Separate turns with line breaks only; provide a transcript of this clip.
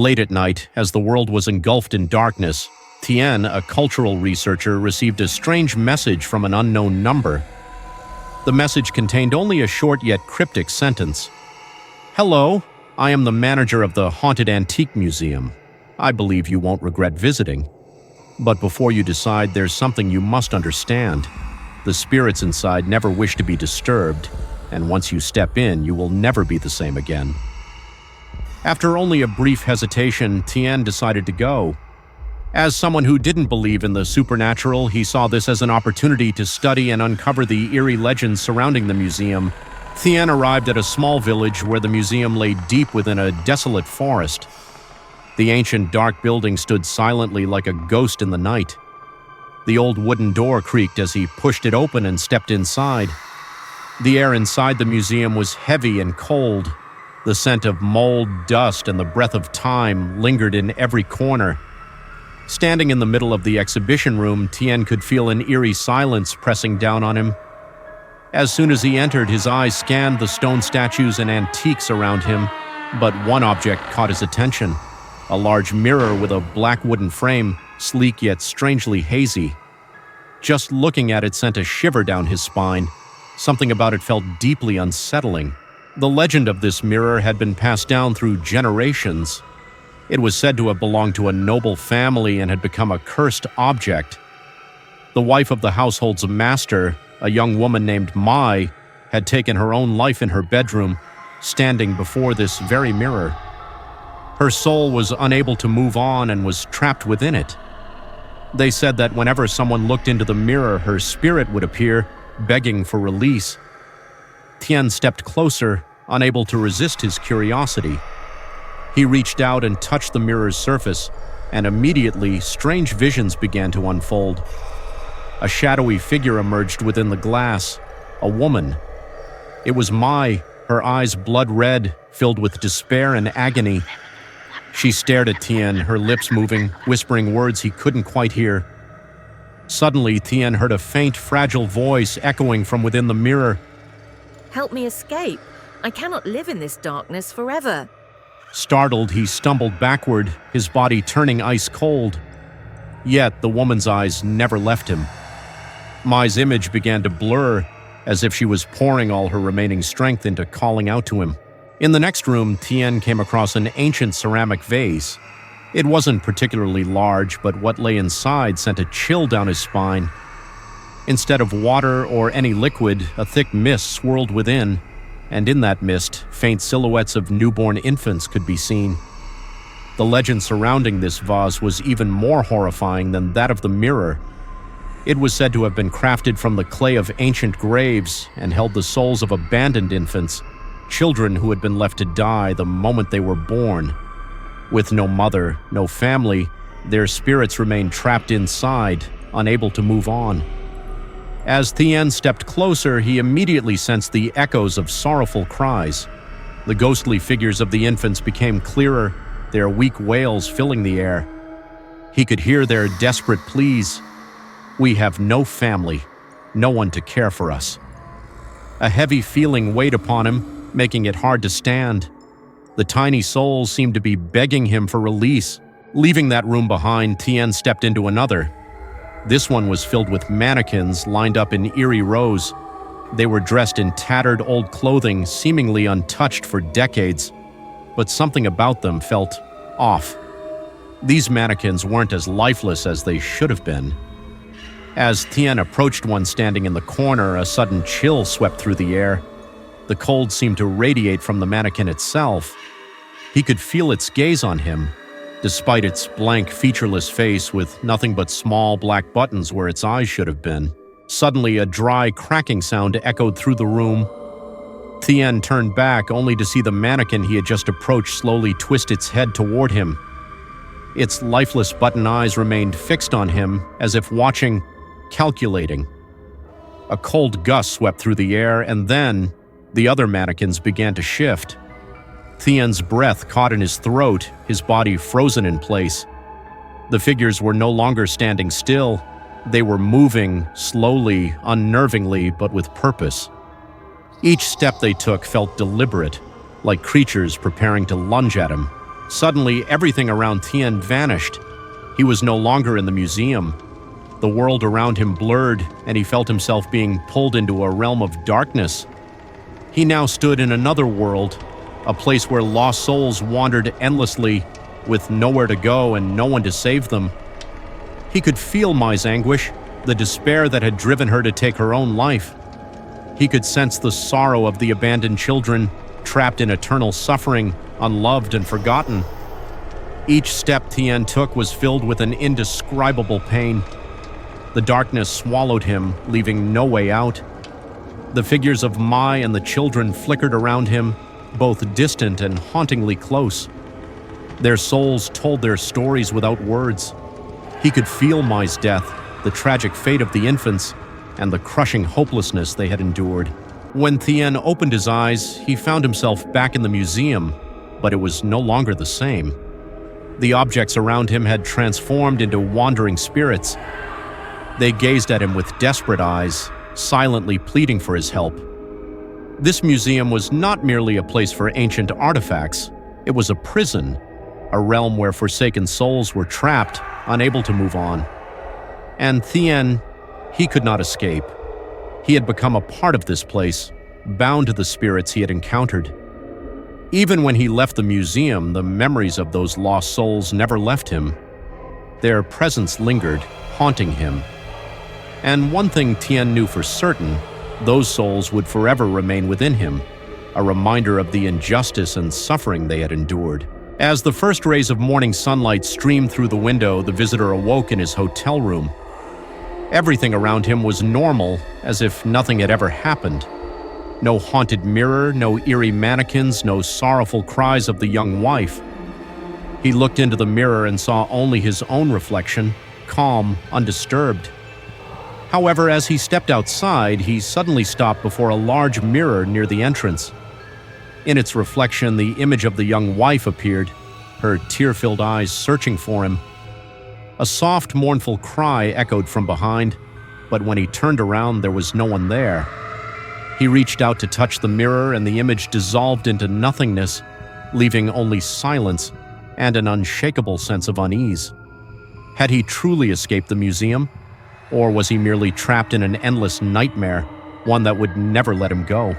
Late at night, as the world was engulfed in darkness, Tien, a cultural researcher, received a strange message from an unknown number. The message contained only a short yet cryptic sentence. "Hello, I am the manager of the Haunted Antique Museum. I believe you won't regret visiting. But before you decide, there's something you must understand. The spirits inside never wish to be disturbed, and once you step in, you will never be the same again." After only a brief hesitation, Tien decided to go. As someone who didn't believe in the supernatural, he saw this as an opportunity to study and uncover the eerie legends surrounding the museum. Tien arrived at a small village where the museum lay deep within a desolate forest. The ancient dark building stood silently like a ghost in the night. The old wooden door creaked as he pushed it open and stepped inside. The air inside the museum was heavy and cold. The scent of mold, dust, and the breath of time lingered in every corner. Standing in the middle of the exhibition room, Tien could feel an eerie silence pressing down on him. As soon as he entered, his eyes scanned the stone statues and antiques around him, but one object caught his attention. A large mirror with a black wooden frame, sleek yet strangely hazy. Just looking at it sent a shiver down his spine. Something about it felt deeply unsettling. The legend of this mirror had been passed down through generations. It was said to have belonged to a noble family and had become a cursed object. The wife of the household's master, a young woman named Mai, had taken her own life in her bedroom, standing before this very mirror. Her soul was unable to move on and was trapped within it. They said that whenever someone looked into the mirror, her spirit would appear, begging for release. Tien stepped closer, unable to resist his curiosity. He reached out and touched the mirror's surface, and immediately strange visions began to unfold. A shadowy figure emerged within the glass, a woman. It was Mai, her eyes blood red, filled with despair and agony. She stared at Tien, her lips moving, whispering words he couldn't quite hear. Suddenly, Tien heard a faint, fragile voice echoing from within the mirror.
"Help me escape. I cannot live in this darkness forever."
Startled, he stumbled backward, his body turning ice cold. Yet the woman's eyes never left him. Mai's image began to blur, as if she was pouring all her remaining strength into calling out to him. In the next room, Tien came across an ancient ceramic vase. It wasn't particularly large, but what lay inside sent a chill down his spine. Instead of water or any liquid, a thick mist swirled within, and in that mist, faint silhouettes of newborn infants could be seen. The legend surrounding this vase was even more horrifying than that of the mirror. It was said to have been crafted from the clay of ancient graves and held the souls of abandoned infants, children who had been left to die the moment they were born. With no mother, no family, their spirits remained trapped inside, unable to move on. As Tien stepped closer, he immediately sensed the echoes of sorrowful cries. The ghostly figures of the infants became clearer, their weak wails filling the air. He could hear their desperate pleas. "We have no family, no one to care for us." A heavy feeling weighed upon him, making it hard to stand. The tiny souls seemed to be begging him for release. Leaving that room behind, Tien stepped into another. This one was filled with mannequins lined up in eerie rows. They were dressed in tattered old clothing, seemingly untouched for decades, but something about them felt off. These mannequins weren't as lifeless as they should have been. As Tien approached one standing in the corner, a sudden chill swept through the air. The cold seemed to radiate from the mannequin itself. He could feel its gaze on him, despite its blank, featureless face with nothing but small black buttons where its eyes should have been. Suddenly, a dry, cracking sound echoed through the room. Tien turned back, only to see the mannequin he had just approached slowly twist its head toward him. Its lifeless button eyes remained fixed on him, as if watching, calculating. A cold gust swept through the air, and then the other mannequins began to shift. Tien's breath caught in his throat, his body frozen in place. The figures were no longer standing still. They were moving, slowly, unnervingly, but with purpose. Each step they took felt deliberate, like creatures preparing to lunge at him. Suddenly, everything around Tien vanished. He was no longer in the museum. The world around him blurred, and he felt himself being pulled into a realm of darkness. He now stood in another world, a place where lost souls wandered endlessly, with nowhere to go and no one to save them. He could feel Mai's anguish, the despair that had driven her to take her own life. He could sense the sorrow of the abandoned children, trapped in eternal suffering, unloved and forgotten. Each step Tien took was filled with an indescribable pain. The darkness swallowed him, leaving no way out. The figures of Mai and the children flickered around him, both distant and hauntingly close. Their souls told their stories without words. He could feel Mai's death, the tragic fate of the infants, and the crushing hopelessness they had endured. When Tien opened his eyes, he found himself back in the museum, but it was no longer the same. The objects around him had transformed into wandering spirits. They gazed at him with desperate eyes, silently pleading for his help. This museum was not merely a place for ancient artifacts. It was a prison, a realm where forsaken souls were trapped, unable to move on. And Tien, he could not escape. He had become a part of this place, bound to the spirits he had encountered. Even when he left the museum, the memories of those lost souls never left him. Their presence lingered, haunting him. And one thing Tien knew for certain, those souls would forever remain within him, a reminder of the injustice and suffering they had endured. As the first rays of morning sunlight streamed through the window, the visitor awoke in his hotel room. Everything around him was normal, as if nothing had ever happened. No haunted mirror, no eerie mannequins, no sorrowful cries of the young wife. He looked into the mirror and saw only his own reflection, calm, undisturbed. However, as he stepped outside, he suddenly stopped before a large mirror near the entrance. In its reflection, the image of the young wife appeared, her tear-filled eyes searching for him. A soft, mournful cry echoed from behind, but when he turned around, there was no one there. He reached out to touch the mirror, and the image dissolved into nothingness, leaving only silence and an unshakable sense of unease. Had he truly escaped the museum? Or was he merely trapped in an endless nightmare, one that would never let him go?